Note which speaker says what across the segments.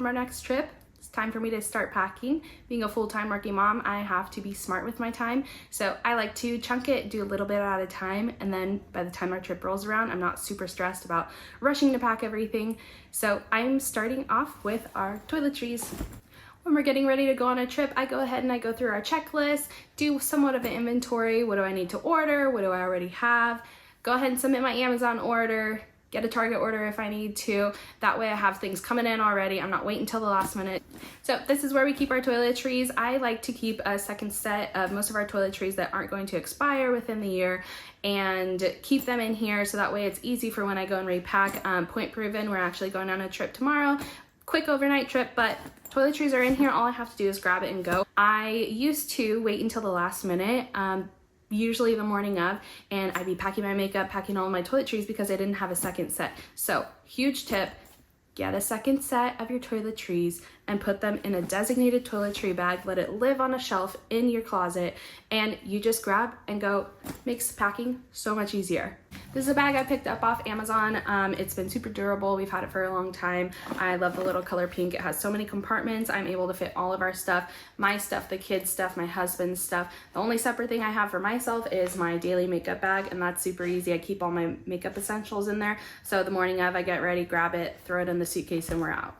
Speaker 1: from our next trip. It's time for me to start packing. Being a full-time working mom, I have to be smart with my time. So I like to chunk it, do a little bit at a time, and then by the time our trip rolls around, I'm not super stressed about rushing to pack everything. So I'm starting off with our toiletries. When we're getting ready to go on a trip, I go ahead and I go through our checklist, do somewhat of an inventory. What do I need to order? What do I already have? Go ahead and submit my Amazon order, get a Target order if I need to. That way I have things coming in already. I'm not waiting until the last minute. So this is where we keep our toiletries. I like to keep a second set of most of our toiletries that aren't going to expire within the year and keep them in here so that way it's easy for when I go and repack. Point proven, we're actually going on a trip tomorrow. Quick overnight trip, but toiletries are in here. All I have to do is grab it and go. I used to wait until the last minute, usually the morning of, and I'd be packing my makeup, packing all my toiletries because I didn't have a second set. So huge tip, get a second set of your toiletries and put them in a designated toiletry bag. Let it live on a shelf in your closet and you just grab and go. Makes packing so much easier. This is a bag I picked up off Amazon. It's been super durable. We've had it for a long time. I love the little color pink. It has so many compartments. I'm able to fit all of our stuff, my stuff, the kids' stuff, my husband's stuff. The only separate thing I have for myself is my daily makeup bag, and that's super easy. I keep all my makeup essentials in there. So the morning of, I get ready, grab it, throw it in the suitcase, and we're out.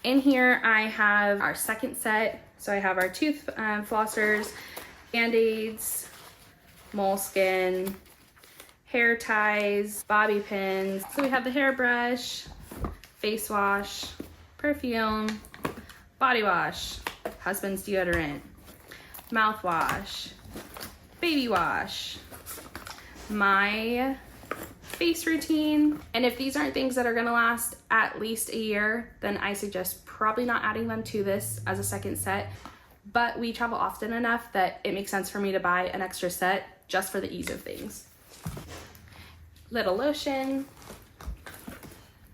Speaker 1: In here, I have our second set. So I have our tooth flossers, Band-Aids, moleskin, hair ties, bobby pins. So we have the hairbrush, face wash, perfume, body wash, husband's deodorant, mouthwash, baby wash, my face routine. And if these aren't things that are gonna last at least a year, then I suggest probably not adding them to this as a second set. But we travel often enough that it makes sense for me to buy an extra set just for the ease of things. Little lotion.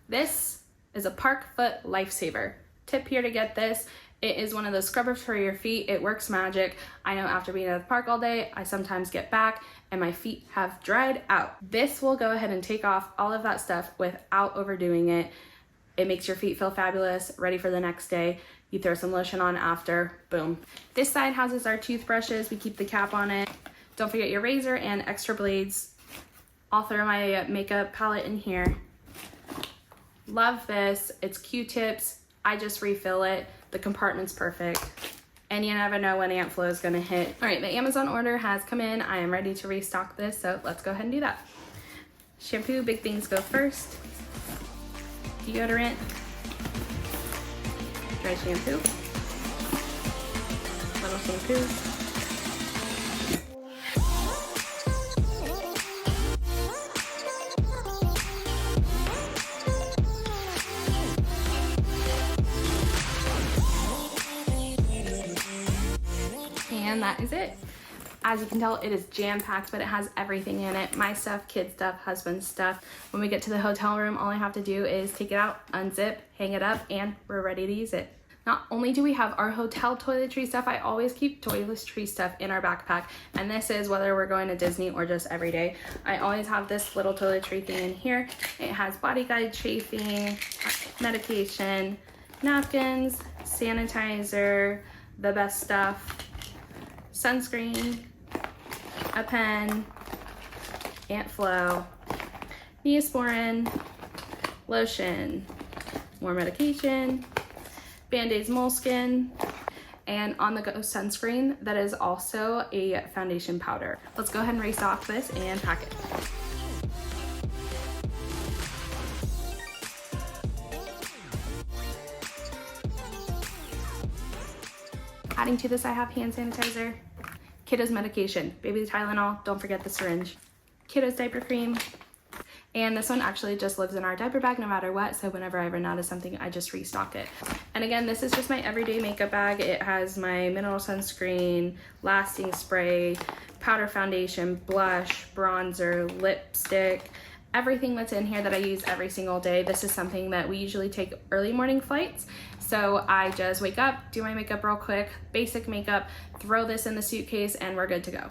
Speaker 1: This is a Park Foot Lifesaver. Tip here to get this. It is one of those scrubbers for your feet. It works magic. I know after being at the park all day, I sometimes get back and my feet have dried out. This will go ahead and take off all of that stuff without overdoing it. It makes your feet feel fabulous, ready for the next day. You throw some lotion on after, boom. This side houses our toothbrushes. We keep the cap on it. Don't forget your razor and extra blades. I'll throw my makeup palette in here. Love this. It's Q-tips. I just refill it. The compartment's perfect. And you never know when Aunt Flo is gonna hit. All right, the Amazon order has come in. I am ready to restock this, so let's go ahead and do that. Shampoo, big things go first. Deodorant. Dry shampoo. Little shampoo. And that is it. As you can tell, it is jam-packed, but it has everything in it. My stuff, kids' stuff, husband's stuff. When we get to the hotel room, all I have to do is take it out, unzip, hang it up, and we're ready to use it. Not only do we have our hotel toiletry stuff, I always keep toiletry stuff in our backpack. And this is whether we're going to Disney or just every day. I always have this little toiletry thing in here. It has body guide chafing, medication, napkins, sanitizer, the best stuff, sunscreen, a pen, Aunt Flo, Neosporin, lotion, more medication, Band-Aids moleskin, and on-the-go sunscreen that is also a foundation powder. Let's go ahead and restock this and pack it. Adding to this, I have hand sanitizer, kiddos medication, baby Tylenol, don't forget the syringe, kiddos diaper cream, and this one actually just lives in our diaper bag no matter what, so whenever I run out of something, I just restock it. And again, this is just my everyday makeup bag. It has my mineral sunscreen, lasting spray, powder foundation, blush, bronzer, lipstick, everything that's in here that I use every single day. This is something that we usually take early morning flights. So I just wake up, do my makeup real quick, basic makeup, throw this in the suitcase, and we're good to go.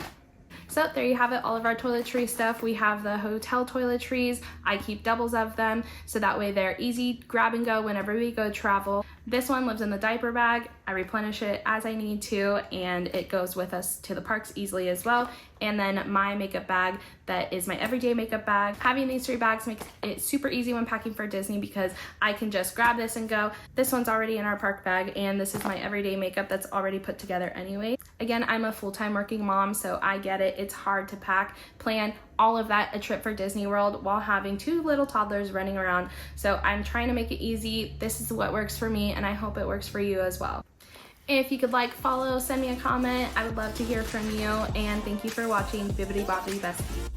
Speaker 1: So there you have it, all of our toiletry stuff. We have the hotel toiletries. I keep doubles of them so that way they're easy grab and go whenever we go travel. This one lives in the diaper bag. I replenish it as I need to, and it goes with us to the parks easily as well. And then my makeup bag, that is my everyday makeup bag. Having these 3 bags makes it super easy when packing for Disney because I can just grab this and go. This one's already in our park bag, and this is my everyday makeup that's already put together anyway. Again, I'm a full-time working mom, so I get it. It's hard to pack, plan all of that a trip for Disney World while having 2 little toddlers running around. So I'm trying to make it easy. This is what works for me, and I hope it works for you as well. If you could like, follow, send me a comment, I would love to hear from you, and thank you for watching Bibbidi Bobbidi Bestie.